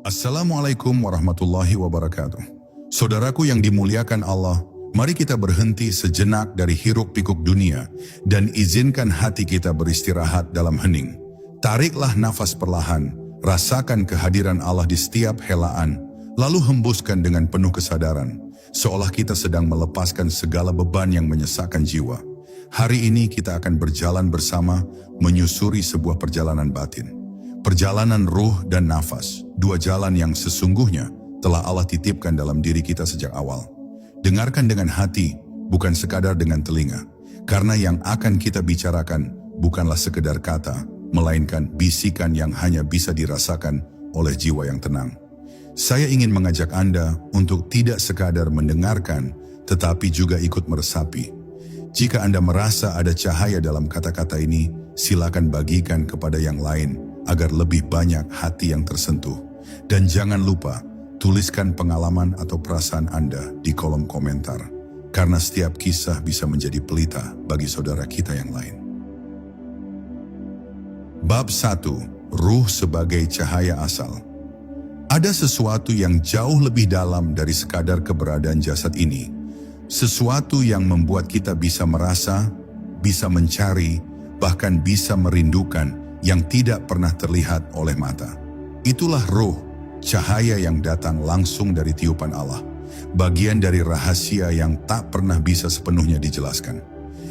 Assalamualaikum warahmatullahi wabarakatuh. Saudaraku yang dimuliakan Allah, mari kita berhenti sejenak dari hiruk-pikuk dunia dan izinkan hati kita beristirahat dalam hening. Tariklah nafas perlahan, rasakan kehadiran Allah di setiap helaan, lalu hembuskan dengan penuh kesadaran, seolah kita sedang melepaskan segala beban yang menyesakkan jiwa. Hari ini kita akan berjalan bersama menyusuri sebuah perjalanan batin. Perjalanan ruh dan nafas, dua jalan yang sesungguhnya telah Allah titipkan dalam diri kita sejak awal. Dengarkan dengan hati, bukan sekadar dengan telinga. Karena yang akan kita bicarakan bukanlah sekedar kata, melainkan bisikan yang hanya bisa dirasakan oleh jiwa yang tenang. Saya ingin mengajak Anda untuk tidak sekadar mendengarkan, tetapi juga ikut meresapi. Jika Anda merasa ada cahaya dalam kata-kata ini, silakan bagikan kepada yang lain, agar lebih banyak hati yang tersentuh. Dan jangan lupa, tuliskan pengalaman atau perasaan Anda di kolom komentar. Karena setiap kisah bisa menjadi pelita bagi saudara kita yang lain. Bab 1. Ruh sebagai cahaya asal. Ada sesuatu yang jauh lebih dalam dari sekadar keberadaan jasad ini. Sesuatu yang membuat kita bisa merasa, bisa mencari, bahkan bisa merindukan yang tidak pernah terlihat oleh mata. Itulah ruh, cahaya yang datang langsung dari tiupan Allah, bagian dari rahasia yang tak pernah bisa sepenuhnya dijelaskan.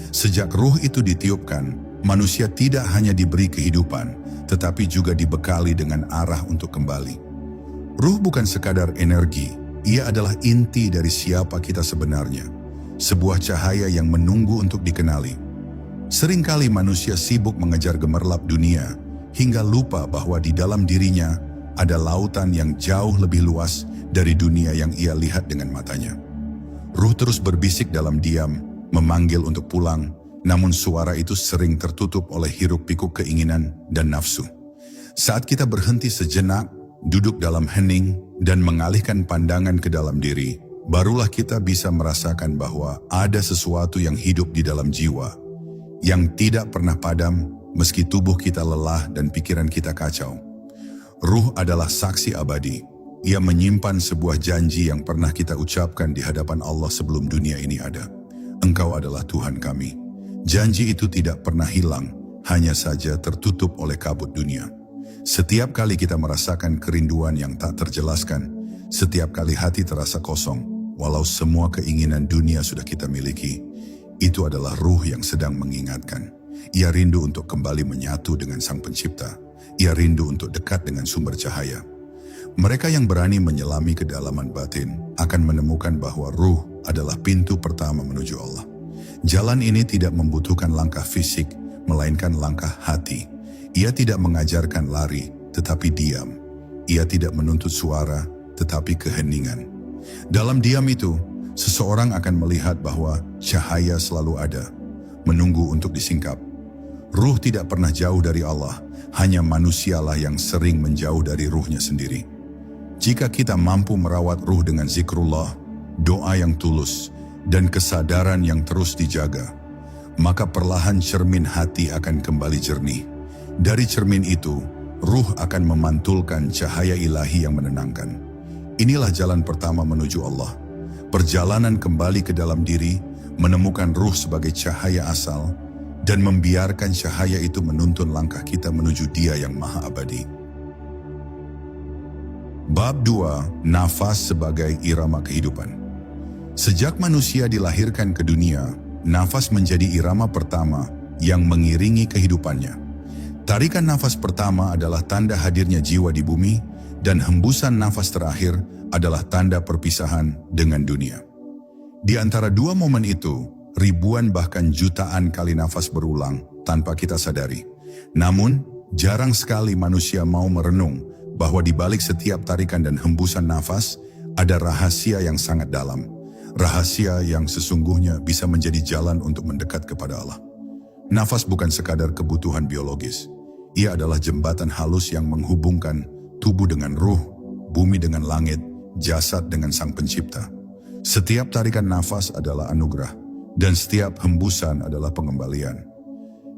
Sejak ruh itu ditiupkan, manusia tidak hanya diberi kehidupan, tetapi juga dibekali dengan arah untuk kembali. Ruh bukan sekadar energi, ia adalah inti dari siapa kita sebenarnya, sebuah cahaya yang menunggu untuk dikenali. Seringkali manusia sibuk mengejar gemerlap dunia, hingga lupa bahwa di dalam dirinya ada lautan yang jauh lebih luas dari dunia yang ia lihat dengan matanya. Ruh terus berbisik dalam diam, memanggil untuk pulang, namun suara itu sering tertutup oleh hiruk-pikuk keinginan dan nafsu. Saat kita berhenti sejenak, duduk dalam hening, dan mengalihkan pandangan ke dalam diri, barulah kita bisa merasakan bahwa ada sesuatu yang hidup di dalam jiwa, yang tidak pernah padam meski tubuh kita lelah dan pikiran kita kacau. Ruh adalah saksi abadi. Ia menyimpan sebuah janji yang pernah kita ucapkan di hadapan Allah sebelum dunia ini ada. Engkau adalah Tuhan kami. Janji itu tidak pernah hilang, hanya saja tertutup oleh kabut dunia. Setiap kali kita merasakan kerinduan yang tak terjelaskan, setiap kali hati terasa kosong, walau semua keinginan dunia sudah kita miliki, itu adalah ruh yang sedang mengingatkan. Ia rindu untuk kembali menyatu dengan Sang Pencipta. Ia rindu untuk dekat dengan sumber cahaya. Mereka yang berani menyelami kedalaman batin akan menemukan bahwa ruh adalah pintu pertama menuju Allah. Jalan ini tidak membutuhkan langkah fisik, melainkan langkah hati. Ia tidak mengajarkan lari, tetapi diam. Ia tidak menuntut suara, tetapi keheningan. Dalam diam itu, seseorang akan melihat bahwa cahaya selalu ada, menunggu untuk disingkap. Ruh tidak pernah jauh dari Allah, hanya manusialah yang sering menjauh dari ruhnya sendiri. Jika kita mampu merawat ruh dengan zikrullah, doa yang tulus, dan kesadaran yang terus dijaga, maka perlahan cermin hati akan kembali jernih. Dari cermin itu, ruh akan memantulkan cahaya ilahi yang menenangkan. Inilah jalan pertama menuju Allah. Perjalanan kembali ke dalam diri, menemukan ruh sebagai cahaya asal, dan membiarkan cahaya itu menuntun langkah kita menuju Dia yang Maha Abadi. Bab 2. Nafas sebagai irama kehidupan. Sejak manusia dilahirkan ke dunia, nafas menjadi irama pertama yang mengiringi kehidupannya. Tarikan nafas pertama adalah tanda hadirnya jiwa di bumi, dan hembusan nafas terakhir adalah tanda perpisahan dengan dunia. Di antara dua momen itu, ribuan bahkan jutaan kali nafas berulang tanpa kita sadari. Namun, jarang sekali manusia mau merenung bahwa di balik setiap tarikan dan hembusan nafas, ada rahasia yang sangat dalam. Rahasia yang sesungguhnya bisa menjadi jalan untuk mendekat kepada Allah. Nafas bukan sekadar kebutuhan biologis. Ia adalah jembatan halus yang menghubungkan tubuh dengan ruh, bumi dengan langit, jasad dengan Sang Pencipta. Setiap tarikan nafas adalah anugerah, dan setiap hembusan adalah pengembalian.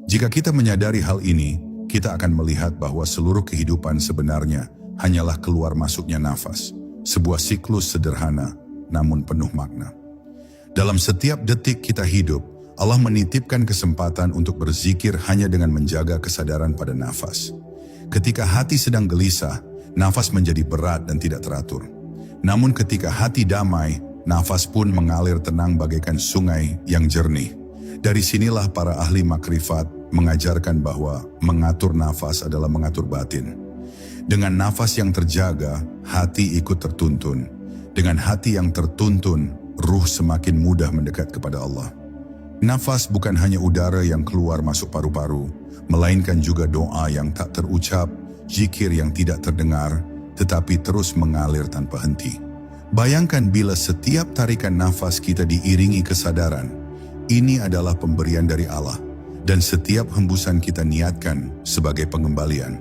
Jika kita menyadari hal ini, kita akan melihat bahwa seluruh kehidupan sebenarnya hanyalah keluar masuknya nafas, sebuah siklus sederhana namun penuh makna. Dalam setiap detik kita hidup, Allah menitipkan kesempatan untuk berzikir hanya dengan menjaga kesadaran pada nafas. Ketika hati sedang gelisah, nafas menjadi berat dan tidak teratur. Namun ketika hati damai, nafas pun mengalir tenang bagaikan sungai yang jernih. Dari sinilah para ahli makrifat mengajarkan bahwa mengatur nafas adalah mengatur batin. Dengan nafas yang terjaga, hati ikut tertuntun. Dengan hati yang tertuntun, ruh semakin mudah mendekat kepada Allah. Nafas bukan hanya udara yang keluar masuk paru-paru, melainkan juga doa yang tak terucap, zikir yang tidak terdengar, tetapi terus mengalir tanpa henti. Bayangkan bila setiap tarikan nafas kita diiringi kesadaran, ini adalah pemberian dari Allah, dan setiap hembusan kita niatkan sebagai pengembalian.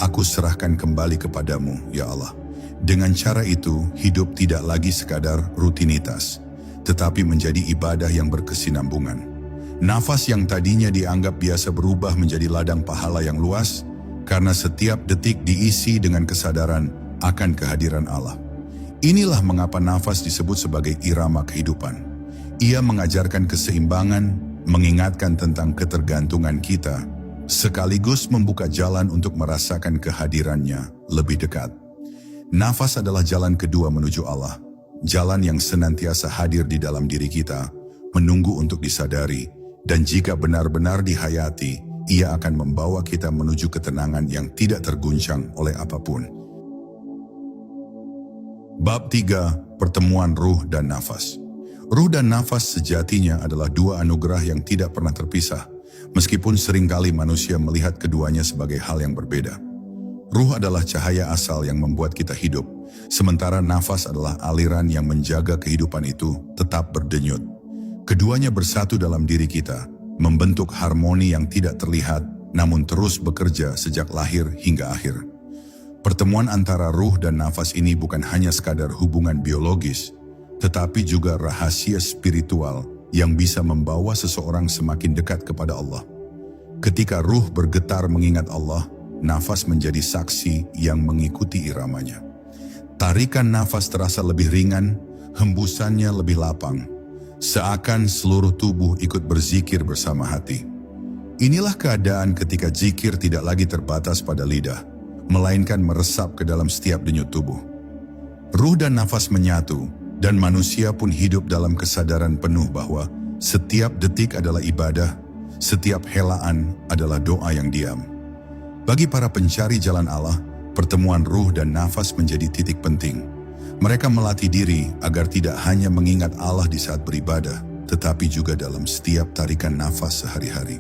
Aku serahkan kembali kepadamu, ya Allah. Dengan cara itu, hidup tidak lagi sekadar rutinitas, tetapi menjadi ibadah yang berkesinambungan. Nafas yang tadinya dianggap biasa berubah menjadi ladang pahala yang luas, karena setiap detik diisi dengan kesadaran akan kehadiran Allah. Inilah mengapa nafas disebut sebagai irama kehidupan. Ia mengajarkan keseimbangan, mengingatkan tentang ketergantungan kita, sekaligus membuka jalan untuk merasakan kehadirannya lebih dekat. Nafas adalah jalan kedua menuju Allah. Jalan yang senantiasa hadir di dalam diri kita, menunggu untuk disadari, dan jika benar-benar dihayati, ia akan membawa kita menuju ketenangan yang tidak terguncang oleh apapun. Bab 3. Pertemuan Ruh dan Nafas. Ruh dan nafas sejatinya adalah dua anugerah yang tidak pernah terpisah, meskipun seringkali manusia melihat keduanya sebagai hal yang berbeda. Ruh adalah cahaya asal yang membuat kita hidup, sementara nafas adalah aliran yang menjaga kehidupan itu tetap berdenyut. Keduanya bersatu dalam diri kita, membentuk harmoni yang tidak terlihat, namun terus bekerja sejak lahir hingga akhir. Pertemuan antara ruh dan nafas ini bukan hanya sekadar hubungan biologis, tetapi juga rahasia spiritual yang bisa membawa seseorang semakin dekat kepada Allah. Ketika ruh bergetar mengingat Allah, nafas menjadi saksi yang mengikuti iramanya. Tarikan nafas terasa lebih ringan, hembusannya lebih lapang, seakan seluruh tubuh ikut berzikir bersama hati. Inilah keadaan ketika zikir tidak lagi terbatas pada lidah, melainkan meresap ke dalam setiap denyut tubuh. Ruh dan nafas menyatu, dan manusia pun hidup dalam kesadaran penuh bahwa setiap detik adalah ibadah, setiap helaan adalah doa yang diam. Bagi para pencari jalan Allah, pertemuan ruh dan nafas menjadi titik penting. Mereka melatih diri agar tidak hanya mengingat Allah di saat beribadah, tetapi juga dalam setiap tarikan nafas sehari-hari.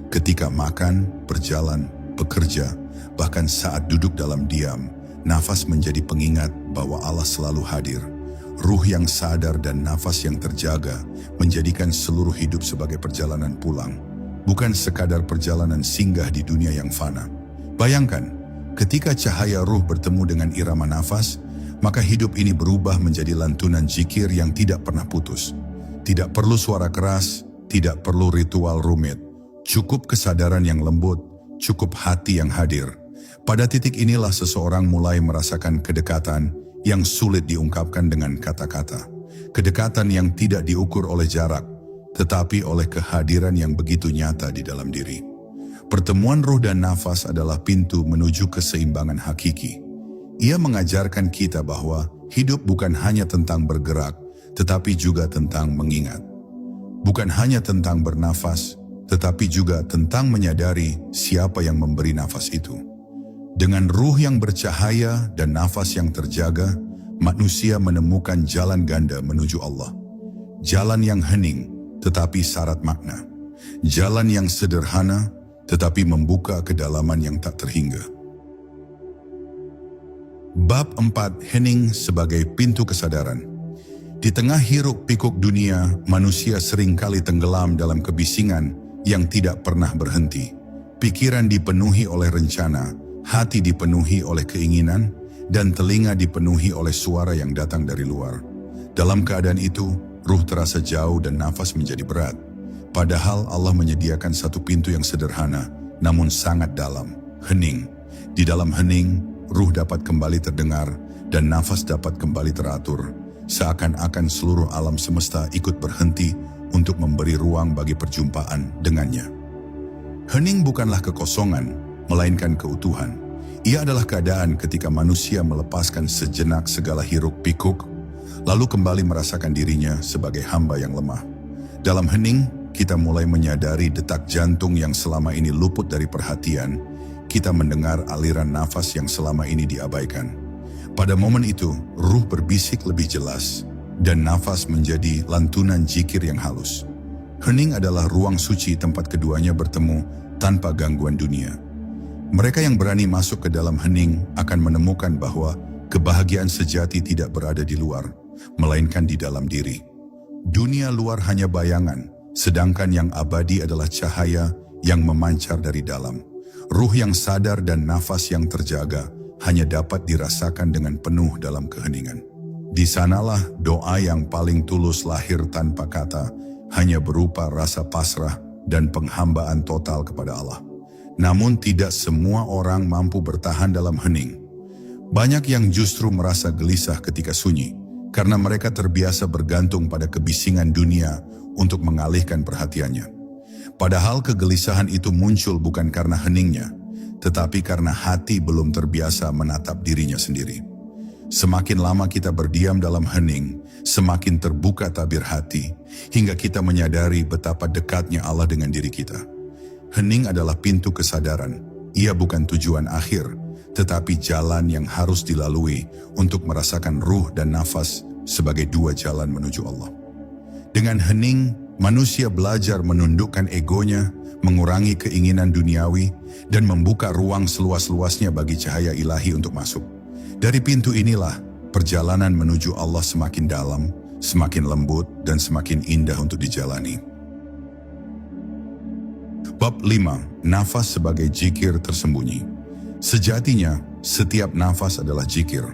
Ketika makan, berjalan, bekerja, bahkan saat duduk dalam diam, nafas menjadi pengingat bahwa Allah selalu hadir. Ruh yang sadar dan nafas yang terjaga menjadikan seluruh hidup sebagai perjalanan pulang, bukan sekadar perjalanan singgah di dunia yang fana. Bayangkan, ketika cahaya ruh bertemu dengan irama nafas, maka hidup ini berubah menjadi lantunan zikir yang tidak pernah putus. Tidak perlu suara keras, tidak perlu ritual rumit, cukup kesadaran yang lembut, cukup hati yang hadir. Pada titik inilah seseorang mulai merasakan kedekatan yang sulit diungkapkan dengan kata-kata. Kedekatan yang tidak diukur oleh jarak, tetapi oleh kehadiran yang begitu nyata di dalam diri. Pertemuan ruh dan nafas adalah pintu menuju keseimbangan hakiki. Ia mengajarkan kita bahwa hidup bukan hanya tentang bergerak, tetapi juga tentang mengingat. Bukan hanya tentang bernafas, tetapi juga tentang menyadari siapa yang memberi nafas itu. Dengan ruh yang bercahaya dan nafas yang terjaga, manusia menemukan jalan ganda menuju Allah. Jalan yang hening, tetapi syarat makna. Jalan yang sederhana, tetapi membuka kedalaman yang tak terhingga. Bab 4. Hening sebagai pintu kesadaran. Di tengah hiruk pikuk dunia, manusia seringkali tenggelam dalam kebisingan yang tidak pernah berhenti. Pikiran dipenuhi oleh rencana, hati dipenuhi oleh keinginan, dan telinga dipenuhi oleh suara yang datang dari luar. Dalam keadaan itu, ruh terasa jauh dan nafas menjadi berat. Padahal Allah menyediakan satu pintu yang sederhana, namun sangat dalam, hening. Di dalam hening, ruh dapat kembali terdengar dan nafas dapat kembali teratur, seakan-akan seluruh alam semesta ikut berhenti untuk memberi ruang bagi perjumpaan dengannya. Hening bukanlah kekosongan, melainkan keutuhan. Ia adalah keadaan ketika manusia melepaskan sejenak segala hiruk-pikuk, lalu kembali merasakan dirinya sebagai hamba yang lemah. Dalam hening, kita mulai menyadari detak jantung yang selama ini luput dari perhatian. Kita mendengar aliran nafas yang selama ini diabaikan. Pada momen itu, ruh berbisik lebih jelas, dan nafas menjadi lantunan zikir yang halus. Hening adalah ruang suci tempat keduanya bertemu tanpa gangguan dunia. Mereka yang berani masuk ke dalam hening akan menemukan bahwa kebahagiaan sejati tidak berada di luar, melainkan di dalam diri. Dunia luar hanya bayangan, sedangkan yang abadi adalah cahaya yang memancar dari dalam. Ruh yang sadar dan nafas yang terjaga hanya dapat dirasakan dengan penuh dalam keheningan. Di sanalah doa yang paling tulus lahir tanpa kata, hanya berupa rasa pasrah dan penghambaan total kepada Allah. Namun tidak semua orang mampu bertahan dalam hening. Banyak yang justru merasa gelisah ketika sunyi, karena mereka terbiasa bergantung pada kebisingan dunia untuk mengalihkan perhatiannya. Padahal kegelisahan itu muncul bukan karena heningnya, tetapi karena hati belum terbiasa menatap dirinya sendiri. Semakin lama kita berdiam dalam hening, semakin terbuka tabir hati, hingga kita menyadari betapa dekatnya Allah dengan diri kita. Hening adalah pintu kesadaran. Ia bukan tujuan akhir, tetapi jalan yang harus dilalui untuk merasakan ruh dan nafas sebagai dua jalan menuju Allah. Dengan hening, manusia belajar menundukkan egonya, mengurangi keinginan duniawi, dan membuka ruang seluas-luasnya bagi cahaya ilahi untuk masuk. Dari pintu inilah, perjalanan menuju Allah semakin dalam, semakin lembut, dan semakin indah untuk dijalani. Bab 5. Nafas sebagai zikir tersembunyi. Sejatinya, setiap nafas adalah zikir.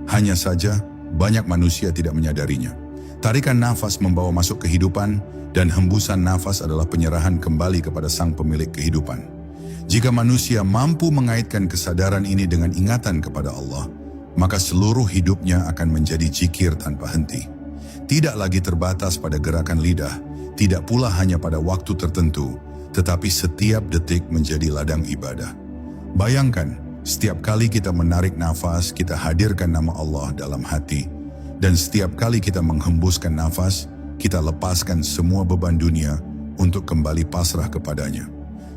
Hanya saja, banyak manusia tidak menyadarinya. Tarikan nafas membawa masuk kehidupan, dan hembusan nafas adalah penyerahan kembali kepada sang pemilik kehidupan. Jika manusia mampu mengaitkan kesadaran ini dengan ingatan kepada Allah, maka seluruh hidupnya akan menjadi zikir tanpa henti. Tidak lagi terbatas pada gerakan lidah, tidak pula hanya pada waktu tertentu, tetapi setiap detik menjadi ladang ibadah. Bayangkan, setiap kali kita menarik nafas, kita hadirkan nama Allah dalam hati. Dan setiap kali kita menghembuskan nafas, kita lepaskan semua beban dunia untuk kembali pasrah kepadanya.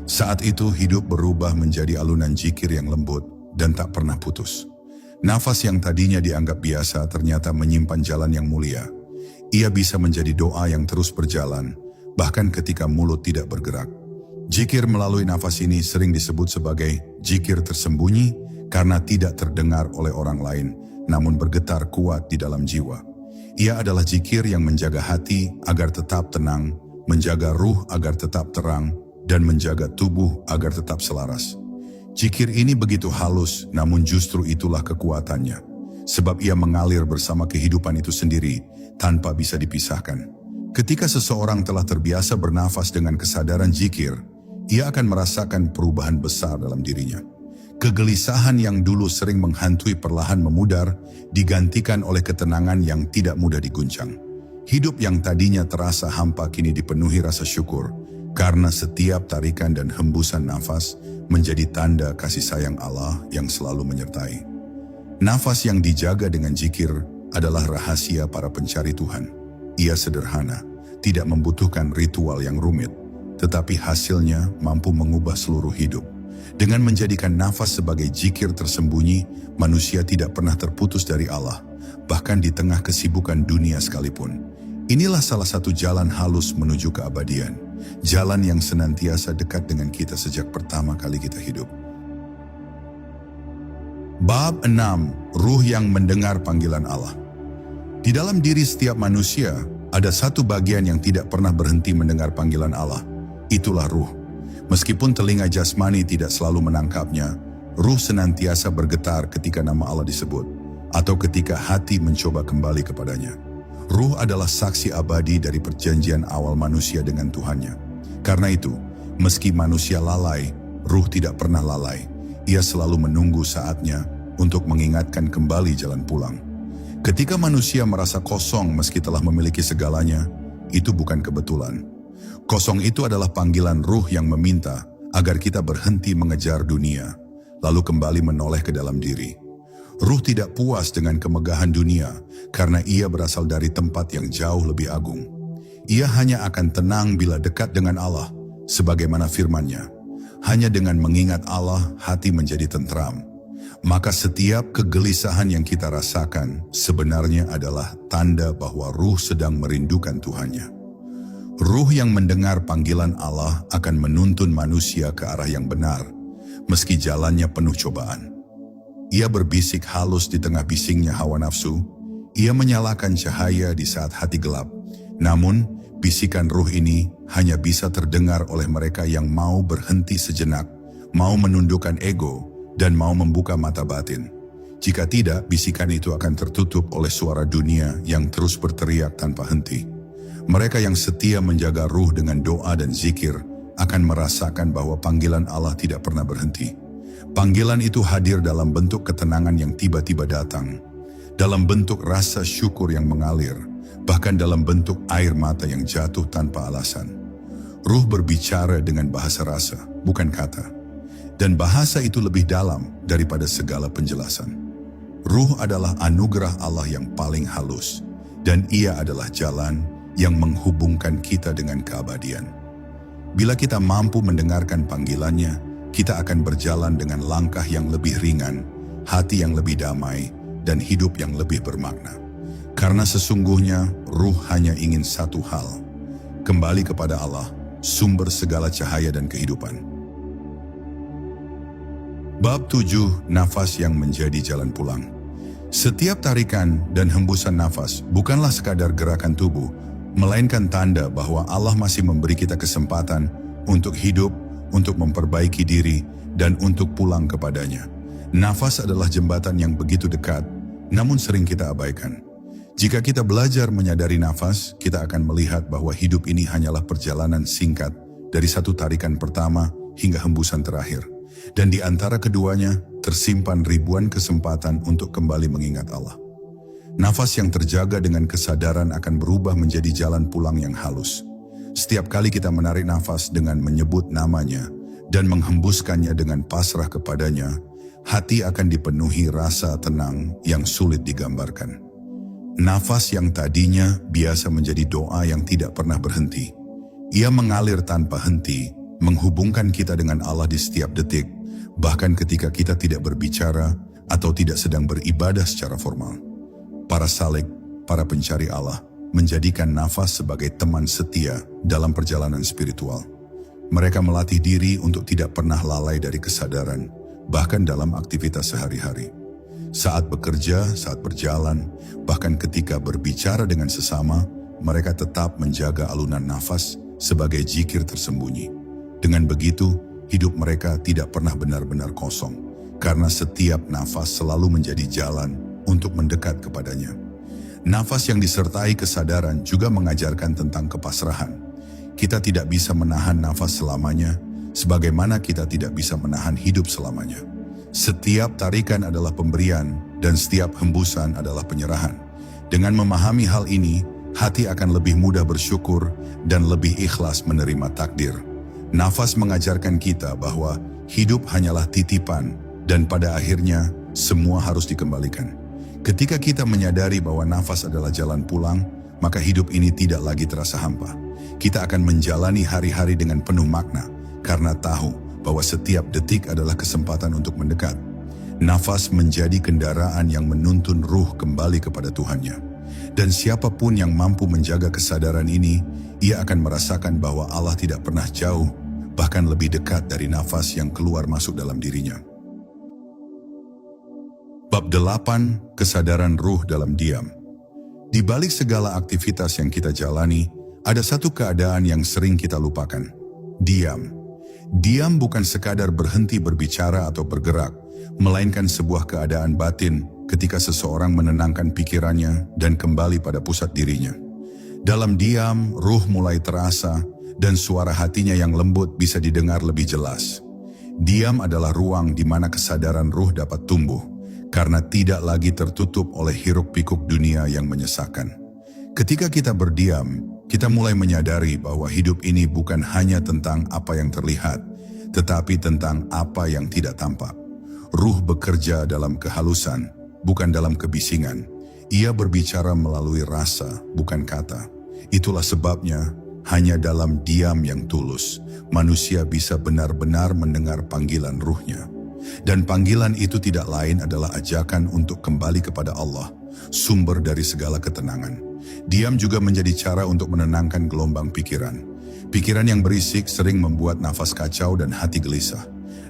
Saat itu hidup berubah menjadi alunan zikir yang lembut dan tak pernah putus. Nafas yang tadinya dianggap biasa ternyata menyimpan jalan yang mulia. Ia bisa menjadi doa yang terus berjalan, bahkan ketika mulut tidak bergerak. Zikir melalui nafas ini sering disebut sebagai zikir tersembunyi karena tidak terdengar oleh orang lain, namun bergetar kuat di dalam jiwa. Ia adalah zikir yang menjaga hati agar tetap tenang, menjaga ruh agar tetap terang, dan menjaga tubuh agar tetap selaras. Zikir ini begitu halus, namun justru itulah kekuatannya. Sebab ia mengalir bersama kehidupan itu sendiri, tanpa bisa dipisahkan. Ketika seseorang telah terbiasa bernafas dengan kesadaran zikir, ia akan merasakan perubahan besar dalam dirinya. Kegelisahan yang dulu sering menghantui perlahan memudar, digantikan oleh ketenangan yang tidak mudah diguncang. Hidup yang tadinya terasa hampa kini dipenuhi rasa syukur, karena setiap tarikan dan hembusan nafas menjadi tanda kasih sayang Allah yang selalu menyertai. Nafas yang dijaga dengan zikir adalah rahasia para pencari Tuhan. Ia sederhana, tidak membutuhkan ritual yang rumit, tetapi hasilnya mampu mengubah seluruh hidup. Dengan menjadikan nafas sebagai zikir tersembunyi, manusia tidak pernah terputus dari Allah, bahkan di tengah kesibukan dunia sekalipun. Inilah salah satu jalan halus menuju keabadian, jalan yang senantiasa dekat dengan kita sejak pertama kali kita hidup. Bab 6. Ruh yang mendengar panggilan Allah. Di dalam diri setiap manusia, ada satu bagian yang tidak pernah berhenti mendengar panggilan Allah. Itulah ruh. Meskipun telinga jasmani tidak selalu menangkapnya, ruh senantiasa bergetar ketika nama Allah disebut, atau ketika hati mencoba kembali kepadanya. Ruh adalah saksi abadi dari perjanjian awal manusia dengan Tuhannya. Karena itu, meski manusia lalai, ruh tidak pernah lalai. Ia selalu menunggu saatnya untuk mengingatkan kembali jalan pulang. Ketika manusia merasa kosong meski telah memiliki segalanya, itu bukan kebetulan. Kosong itu adalah panggilan ruh yang meminta agar kita berhenti mengejar dunia, lalu kembali menoleh ke dalam diri. Ruh tidak puas dengan kemegahan dunia karena ia berasal dari tempat yang jauh lebih agung. Ia hanya akan tenang bila dekat dengan Allah, sebagaimana firman-Nya. Hanya dengan mengingat Allah, hati menjadi tentram. Maka setiap kegelisahan yang kita rasakan sebenarnya adalah tanda bahwa ruh sedang merindukan Tuhannya. Ruh yang mendengar panggilan Allah akan menuntun manusia ke arah yang benar, meski jalannya penuh cobaan. Ia berbisik halus di tengah bisingnya hawa nafsu. Ia menyalakan cahaya di saat hati gelap. Namun, bisikan ruh ini hanya bisa terdengar oleh mereka yang mau berhenti sejenak, mau menundukkan ego, dan mau membuka mata batin. Jika tidak, bisikan itu akan tertutup oleh suara dunia yang terus berteriak tanpa henti. Mereka yang setia menjaga ruh dengan doa dan zikir akan merasakan bahwa panggilan Allah tidak pernah berhenti. Panggilan itu hadir dalam bentuk ketenangan yang tiba-tiba datang, dalam bentuk rasa syukur yang mengalir, bahkan dalam bentuk air mata yang jatuh tanpa alasan. Ruh berbicara dengan bahasa rasa, bukan kata. Dan bahasa itu lebih dalam daripada segala penjelasan. Ruh adalah anugerah Allah yang paling halus, dan ia adalah jalan yang menghubungkan kita dengan keabadian. Bila kita mampu mendengarkan panggilannya, kita akan berjalan dengan langkah yang lebih ringan, hati yang lebih damai, dan hidup yang lebih bermakna. Karena sesungguhnya ruh hanya ingin satu hal, kembali kepada Allah, sumber segala cahaya dan kehidupan. Bab 7, nafas yang menjadi jalan pulang. Setiap tarikan dan hembusan nafas bukanlah sekadar gerakan tubuh, melainkan tanda bahwa Allah masih memberi kita kesempatan untuk hidup, untuk memperbaiki diri, dan untuk pulang kepadanya. Nafas adalah jembatan yang begitu dekat, namun sering kita abaikan. Jika kita belajar menyadari nafas, kita akan melihat bahwa hidup ini hanyalah perjalanan singkat dari satu tarikan pertama hingga hembusan terakhir. Dan di antara keduanya tersimpan ribuan kesempatan untuk kembali mengingat Allah. Nafas yang terjaga dengan kesadaran akan berubah menjadi jalan pulang yang halus. Setiap kali kita menarik nafas dengan menyebut namanya dan menghembuskannya dengan pasrah kepadanya, hati akan dipenuhi rasa tenang yang sulit digambarkan. Nafas yang tadinya biasa menjadi doa yang tidak pernah berhenti. Ia mengalir tanpa henti, menghubungkan kita dengan Allah di setiap detik, bahkan ketika kita tidak berbicara atau tidak sedang beribadah secara formal. Para salik, para pencari Allah, menjadikan nafas sebagai teman setia dalam perjalanan spiritual. Mereka melatih diri untuk tidak pernah lalai dari kesadaran, bahkan dalam aktivitas sehari-hari. Saat bekerja, saat berjalan, bahkan ketika berbicara dengan sesama, mereka tetap menjaga alunan nafas sebagai zikir tersembunyi. Dengan begitu, hidup mereka tidak pernah benar-benar kosong, karena setiap nafas selalu menjadi jalan untuk mendekat kepadanya. Nafas yang disertai kesadaran juga mengajarkan tentang kepasrahan. Kita tidak bisa menahan nafas selamanya, sebagaimana kita tidak bisa menahan hidup selamanya. Setiap tarikan adalah pemberian, dan setiap hembusan adalah penyerahan. Dengan memahami hal ini, hati akan lebih mudah bersyukur dan lebih ikhlas menerima takdir. Nafas mengajarkan kita bahwa hidup hanyalah titipan, dan pada akhirnya semua harus dikembalikan. Ketika kita menyadari bahwa nafas adalah jalan pulang, maka hidup ini tidak lagi terasa hampa. Kita akan menjalani hari-hari dengan penuh makna, karena tahu bahwa setiap detik adalah kesempatan untuk mendekat. Nafas menjadi kendaraan yang menuntun ruh kembali kepada Tuhannya. Dan siapapun yang mampu menjaga kesadaran ini, ia akan merasakan bahwa Allah tidak pernah jauh, bahkan lebih dekat dari nafas yang keluar masuk dalam dirinya. Bab 8, kesadaran ruh dalam diam. Di balik segala aktivitas yang kita jalani, ada satu keadaan yang sering kita lupakan. Diam. Diam bukan sekadar berhenti berbicara atau bergerak, melainkan sebuah keadaan batin ketika seseorang menenangkan pikirannya dan kembali pada pusat dirinya. Dalam diam, ruh mulai terasa dan suara hatinya yang lembut bisa didengar lebih jelas. Diam adalah ruang di mana kesadaran ruh dapat tumbuh, karena tidak lagi tertutup oleh hiruk-pikuk dunia yang menyesakan. Ketika kita berdiam, kita mulai menyadari bahwa hidup ini bukan hanya tentang apa yang terlihat, tetapi tentang apa yang tidak tampak. Ruh bekerja dalam kehalusan, bukan dalam kebisingan. Ia berbicara melalui rasa, bukan kata. Itulah sebabnya, hanya dalam diam yang tulus, manusia bisa benar-benar mendengar panggilan ruhnya. Dan panggilan itu tidak lain adalah ajakan untuk kembali kepada Allah, sumber dari segala ketenangan. Diam juga menjadi cara untuk menenangkan gelombang pikiran. Pikiran yang berisik sering membuat nafas kacau dan hati gelisah.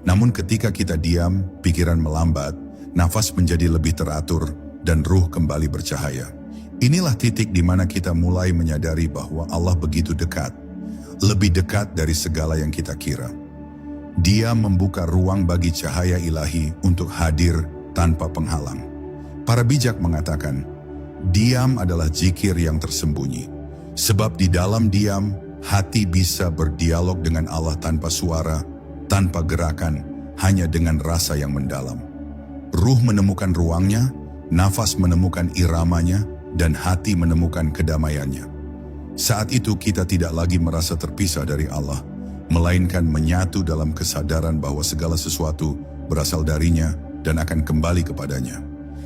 Namun ketika kita diam, pikiran melambat, nafas menjadi lebih teratur, dan ruh kembali bercahaya. Inilah titik di mana kita mulai menyadari bahwa Allah begitu dekat, lebih dekat dari segala yang kita kira. Dia membuka ruang bagi cahaya ilahi untuk hadir tanpa penghalang. Para bijak mengatakan, diam adalah zikir yang tersembunyi. Sebab di dalam diam, hati bisa berdialog dengan Allah tanpa suara, tanpa gerakan, hanya dengan rasa yang mendalam. Ruh menemukan ruangnya, nafas menemukan iramanya, dan hati menemukan kedamaiannya. Saat itu kita tidak lagi merasa terpisah dari Allah, melainkan menyatu dalam kesadaran bahwa segala sesuatu berasal darinya dan akan kembali kepadanya.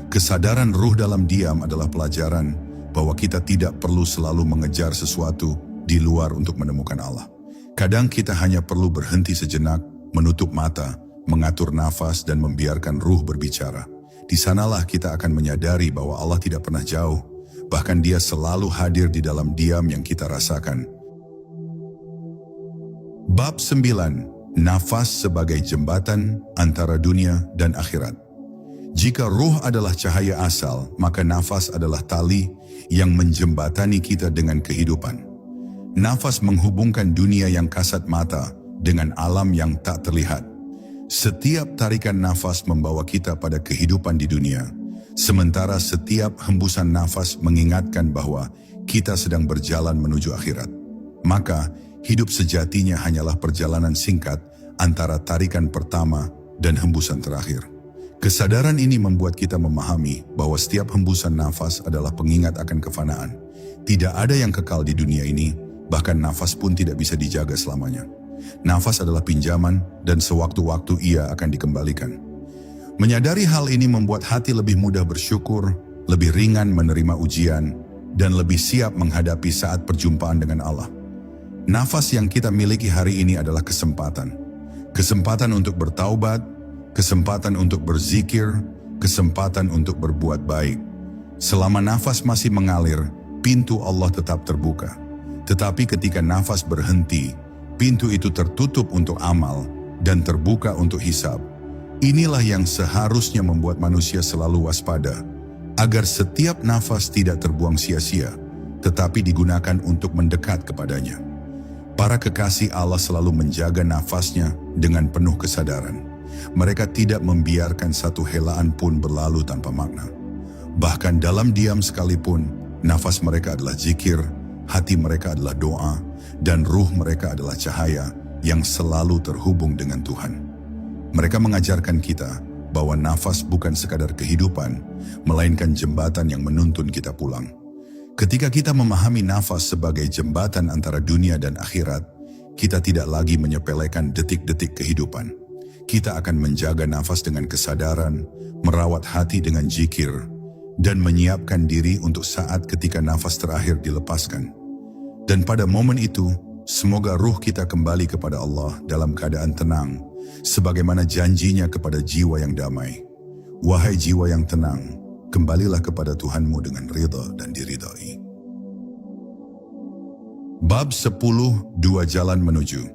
Kesadaran ruh dalam diam adalah pelajaran bahwa kita tidak perlu selalu mengejar sesuatu di luar untuk menemukan Allah. Kadang kita hanya perlu berhenti sejenak, menutup mata, mengatur nafas dan membiarkan ruh berbicara. Di sanalah kita akan menyadari bahwa Allah tidak pernah jauh, bahkan Dia selalu hadir di dalam diam yang kita rasakan. Bab 9. Nafas sebagai jembatan antara dunia dan akhirat. Jika ruh adalah cahaya asal, maka nafas adalah tali yang menjembatani kita dengan kehidupan. Nafas menghubungkan dunia yang kasat mata dengan alam yang tak terlihat. Setiap tarikan nafas membawa kita pada kehidupan di dunia, sementara setiap hembusan nafas mengingatkan bahwa kita sedang berjalan menuju akhirat. Maka, hidup sejatinya hanyalah perjalanan singkat antara tarikan pertama dan hembusan terakhir. Kesadaran ini membuat kita memahami bahwa setiap hembusan nafas adalah pengingat akan kefanaan. Tidak ada yang kekal di dunia ini, bahkan nafas pun tidak bisa dijaga selamanya. Nafas adalah pinjaman dan sewaktu-waktu ia akan dikembalikan. Menyadari hal ini membuat hati lebih mudah bersyukur, lebih ringan menerima ujian, dan lebih siap menghadapi saat perjumpaan dengan Allah. Nafas yang kita miliki hari ini adalah kesempatan. Kesempatan untuk bertaubat, kesempatan untuk berzikir, kesempatan untuk berbuat baik. Selama nafas masih mengalir, pintu Allah tetap terbuka. Tetapi ketika nafas berhenti, pintu itu tertutup untuk amal dan terbuka untuk hisab. Inilah yang seharusnya membuat manusia selalu waspada, agar setiap nafas tidak terbuang sia-sia, tetapi digunakan untuk mendekat kepadanya. Para kekasih Allah selalu menjaga nafasnya dengan penuh kesadaran. Mereka tidak membiarkan satu helaan pun berlalu tanpa makna. Bahkan dalam diam sekalipun, nafas mereka adalah zikir, hati mereka adalah doa, dan ruh mereka adalah cahaya yang selalu terhubung dengan Tuhan. Mereka mengajarkan kita bahwa nafas bukan sekadar kehidupan, melainkan jembatan yang menuntun kita pulang. Ketika kita memahami nafas sebagai jembatan antara dunia dan akhirat, kita tidak lagi menyepelekan detik-detik kehidupan. Kita akan menjaga nafas dengan kesadaran, merawat hati dengan zikir, dan menyiapkan diri untuk saat ketika nafas terakhir dilepaskan. Dan pada momen itu, semoga ruh kita kembali kepada Allah dalam keadaan tenang, sebagaimana janjinya kepada jiwa yang damai. Wahai jiwa yang tenang, kembalilah kepada Tuhanmu dengan ridha dan diridhai. Bab 10. Dua jalan menuju.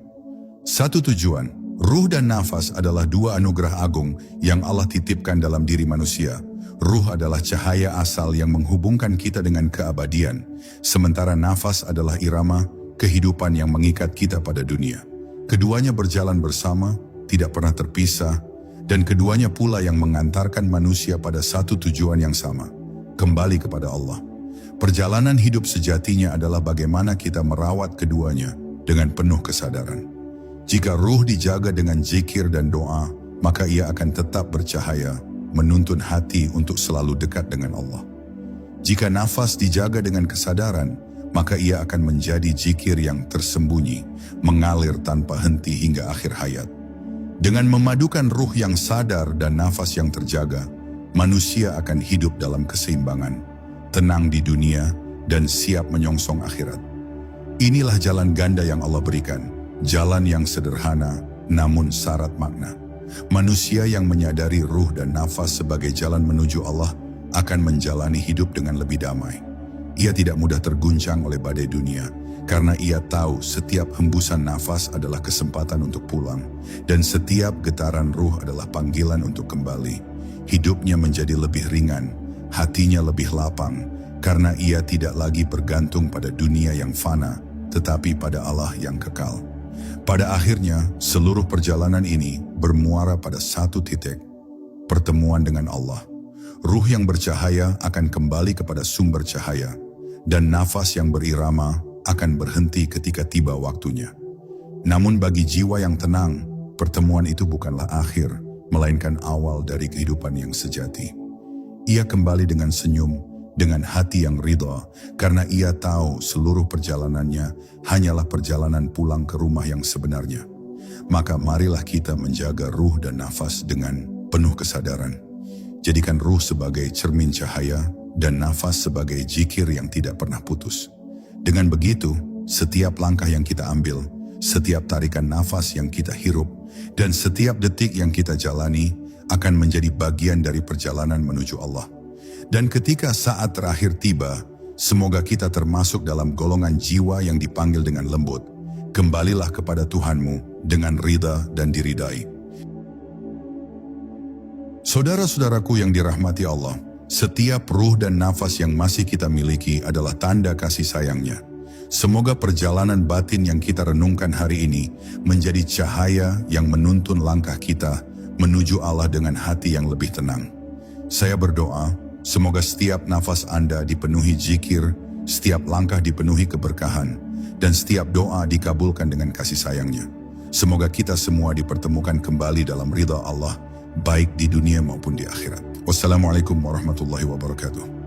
Satu tujuan, ruh dan nafas adalah dua anugerah agung yang Allah titipkan dalam diri manusia. Ruh adalah cahaya asal yang menghubungkan kita dengan keabadian, sementara nafas adalah irama, kehidupan yang mengikat kita pada dunia. Keduanya berjalan bersama, tidak pernah terpisah, dan keduanya pula yang mengantarkan manusia pada satu tujuan yang sama, kembali kepada Allah. Perjalanan hidup sejatinya adalah bagaimana kita merawat keduanya dengan penuh kesadaran. Jika ruh dijaga dengan zikir dan doa, maka ia akan tetap bercahaya, menuntun hati untuk selalu dekat dengan Allah. Jika nafas dijaga dengan kesadaran, maka ia akan menjadi zikir yang tersembunyi, mengalir tanpa henti hingga akhir hayat. Dengan memadukan ruh yang sadar dan nafas yang terjaga, manusia akan hidup dalam keseimbangan, tenang di dunia, dan siap menyongsong akhirat. Inilah jalan ganda yang Allah berikan, jalan yang sederhana namun syarat makna. Manusia yang menyadari ruh dan nafas sebagai jalan menuju Allah akan menjalani hidup dengan lebih damai. Ia tidak mudah terguncang oleh badai dunia, karena ia tahu setiap hembusan nafas adalah kesempatan untuk pulang, dan setiap getaran ruh adalah panggilan untuk kembali. Hidupnya menjadi lebih ringan, hatinya lebih lapang, karena ia tidak lagi bergantung pada dunia yang fana, tetapi pada Allah yang kekal. Pada akhirnya, seluruh perjalanan ini bermuara pada satu titik, pertemuan dengan Allah. Ruh yang bercahaya akan kembali kepada sumber cahaya, dan nafas yang berirama akan berhenti ketika tiba waktunya. Namun bagi jiwa yang tenang, pertemuan itu bukanlah akhir, melainkan awal dari kehidupan yang sejati. Ia kembali dengan senyum, dengan hati yang ridha, karena ia tahu seluruh perjalanannya hanyalah perjalanan pulang ke rumah yang sebenarnya. Maka marilah kita menjaga ruh dan nafas dengan penuh kesadaran. Jadikan ruh sebagai cermin cahaya dan nafas sebagai zikir yang tidak pernah putus. Dengan begitu, setiap langkah yang kita ambil, setiap tarikan nafas yang kita hirup, dan setiap detik yang kita jalani akan menjadi bagian dari perjalanan menuju Allah. Dan ketika saat terakhir tiba, semoga kita termasuk dalam golongan jiwa yang dipanggil dengan lembut. Kembalilah kepada Tuhanmu dengan ridha dan diridai. Saudara-saudaraku yang dirahmati Allah, setiap ruh dan nafas yang masih kita miliki adalah tanda kasih sayangnya. Semoga perjalanan batin yang kita renungkan hari ini menjadi cahaya yang menuntun langkah kita menuju Allah dengan hati yang lebih tenang. Saya berdoa, semoga setiap nafas Anda dipenuhi zikir, setiap langkah dipenuhi keberkahan, dan setiap doa dikabulkan dengan kasih sayangnya. Semoga kita semua dipertemukan kembali dalam ridha Allah, baik di dunia maupun di akhirat. Wassalamualaikum warahmatullahi wabarakatuh.